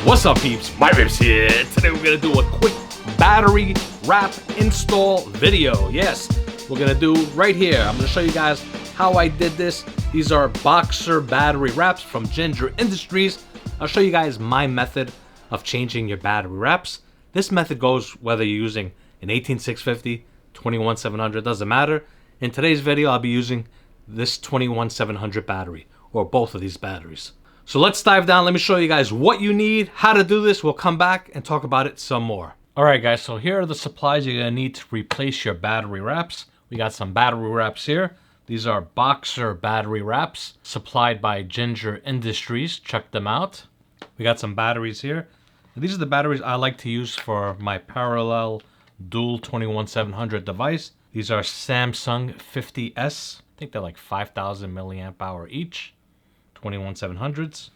What's up, peeps? My Ribs here. Today we're gonna do a quick battery wrap install video. Yes, we're gonna do right here. I'm gonna show you guys how I did this. These are Boxer battery wraps from Ginger Industries. I'll show you guys my method of changing your battery wraps. This method goes whether you're using an 18650, 21700, doesn't matter. In today's video, I'll be using this 21700 battery, or both of these batteries. So let's dive down. Let me show you guys what you need, how to do this. We'll come back and talk about it some more. All right, guys, so here are the supplies you're gonna need to replace your battery wraps. We got some battery wraps here. These are Boxer battery wraps supplied by Ginger Industries. Check them out. We got some batteries here. And these are the batteries I like to use for my parallel dual 21700 device. These are Samsung 50S. I think they're like 5,000 milliamp hour each. 21700s.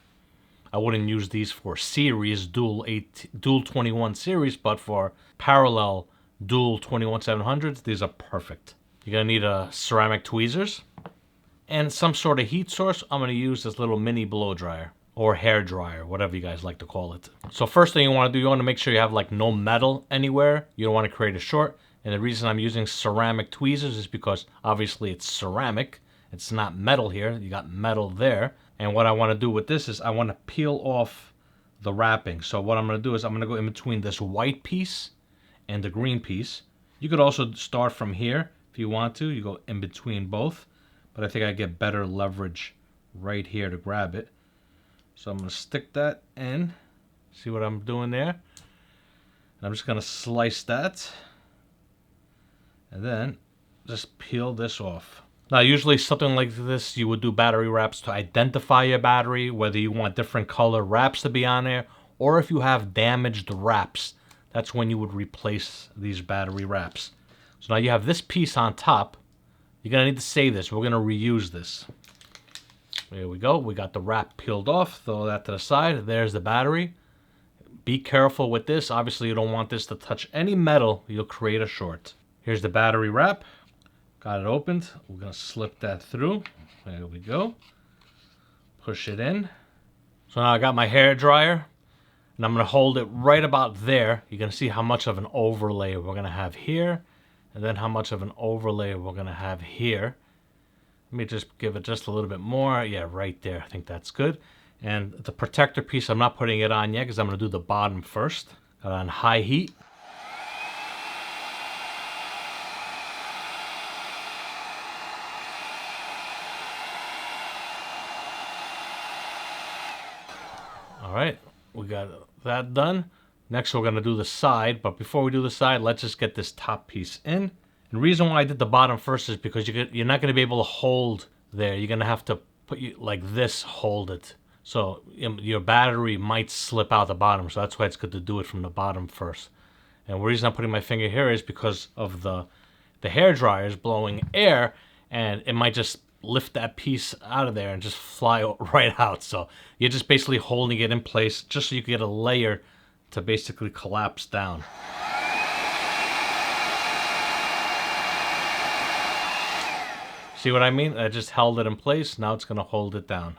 I wouldn't use these for series dual 21 series, but for parallel dual 21700s, these are perfect. You're gonna need a ceramic tweezers and some sort of heat source. I'm gonna use this little mini blow dryer or hair dryer, whatever you guys like to call it. So first thing you want to do, you want to make sure you have like no metal anywhere. You don't want to create a short. And the reason I'm using ceramic tweezers is because obviously it's ceramic. It's not metal here. You got metal there. And what I want to do with this is I want to peel off the wrapping. So what I'm going to do is I'm going to go in between this white piece and the green piece. You could also start from here if you want to. You go in between both. But I think I get better leverage right here to grab it. So I'm going to stick that in. See what I'm doing there? And I'm just going to slice that. And then just peel this off. Now, usually something like this, you would do battery wraps to identify your battery, whether you want different color wraps to be on there, or if you have damaged wraps, that's when you would replace these battery wraps. So now you have this piece on top. You're going to need to save this. We're going to reuse this. There we go. We got the wrap peeled off. Throw that to the side. There's the battery. Be careful with this. Obviously, you don't want this to touch any metal. You'll create a short. Here's the battery wrap. Got it opened. We're going to slip that through. There we go. Push it in. So now I got my hair dryer. And I'm going to hold it right about there. You're going to see how much of an overlay we're going to have here. And then how much of an overlay we're going to have here. Let me just give it just a little bit more. Yeah, right there. I think that's good. And the protector piece, I'm not putting it on yet because I'm going to do the bottom first. Got it on high heat. All right, we got that done. Next, we're going to do the side. But before we do the side, let's just get this top piece in. And the reason why I did the bottom first is because you're not going to be able to hold there. You're going to have to put you like this, hold it. So your battery might slip out the bottom. So that's why it's good to do it from the bottom first. And the reason I'm putting my finger here is because of the hair dryer is blowing air, and it might just lift that piece out of there and just fly right out. So you're just basically holding it in place just so you can get a layer to basically collapse down. See what I mean? I just held it in place. Now it's going to hold it down.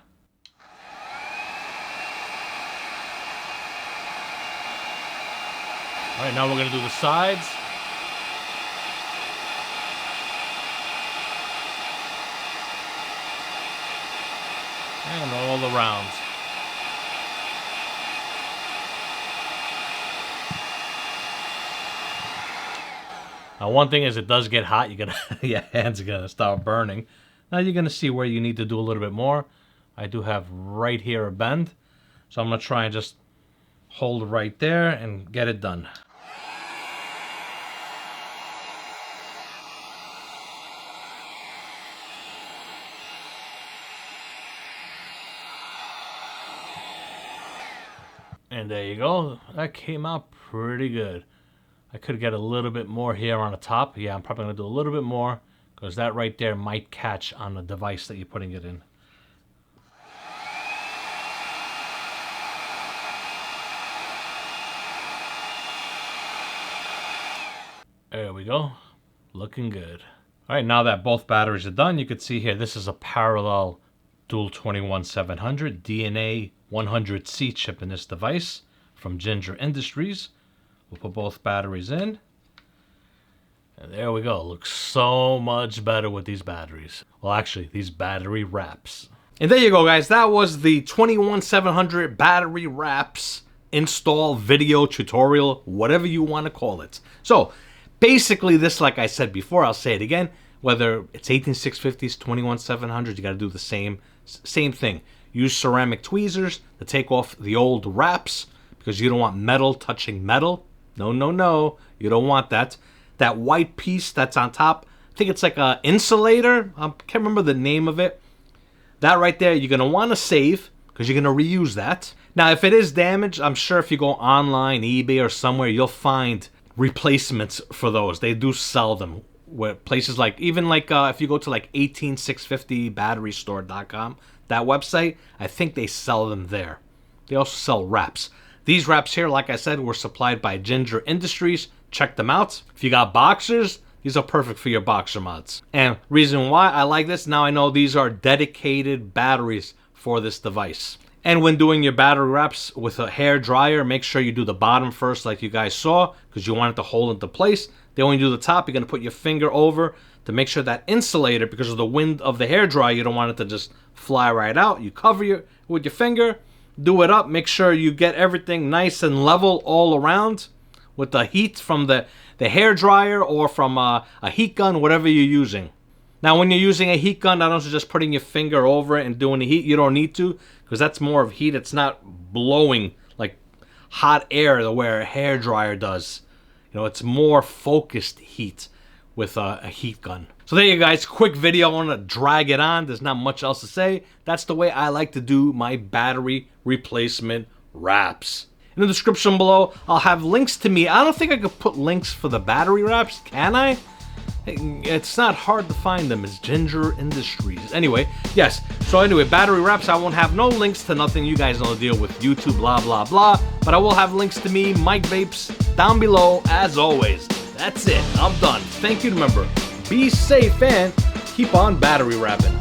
All right, now we're going to do the sides. And all around. Now, one thing is it does get hot. Your hands are gonna start burning. Now you're gonna see where you need to do a little bit more. I do have right here a bend, so I'm gonna try and just hold right there and get it done. And there you go. That came out pretty good. I could get a little bit more here on the top. Yeah, I'm probably going to do a little bit more because that right there might catch on the device that you're putting it in. There we go. Looking good. All right, now that both batteries are done, you can see here, this is a parallel dual 21700 DNA 100C chip in this device. from Ginger Industries. We'll put both batteries in. And there we go. Looks so much better with these batteries. Well, actually, these battery wraps. And there you go, guys. That was the 21700 battery wraps install video tutorial, whatever you want to call it. So, basically this, like I said before, I'll say it again, whether it's 18650s, 21700s, you got to do the same thing. Use ceramic tweezers to take off the old wraps because you don't want metal touching metal. No, no, no. You don't want that. That white piece that's on top, I think it's like an insulator. I can't remember the name of it. That right there, you're going to want to save because you're going to reuse that. Now, if it is damaged, I'm sure if you go online, eBay or somewhere, you'll find replacements for those. They do sell them. Where places like, even like if you go to like 18650batterystore.com, that website, I think they sell them there. They also sell wraps. These wraps here, like I said, were supplied by Ginger Industries. Check them out. If you got boxers, these are perfect for your boxer mods. And reason why I like this, now I know these are dedicated batteries for this device. And when doing your battery wraps with a hair dryer, make sure you do the bottom first like you guys saw, because you want it to hold into place. Then when you do the top, you're going to put your finger over to make sure that insulator, because of the wind of the hair dryer, you don't want it to just fly right out. You cover it with your finger, do it up, make sure you get everything nice and level all around with the heat from the hair dryer or from a heat gun, whatever you're using. Now, when you're using a heat gun, I don't suggest putting your finger over it and doing the heat. You don't need to, because that's more of heat. It's not blowing like hot air the way a hair dryer does. You know, it's more focused heat with a heat gun. So there you guys, quick video. I want to drag it on. There's not much else to say. That's the way I like to do my battery replacement wraps. In the description below, I'll have links to me. I don't think I could put links for the battery wraps, can I? It's not hard to find them. It's Ginger Industries. Anyway, yes. So anyway, battery wraps, I won't have no links to nothing. You guys know the deal with YouTube, blah, blah, blah. But I will have links to me, Mike Vapes, down below, as always. That's it. I'm done. Thank you. Remember, be safe and keep on battery wrapping.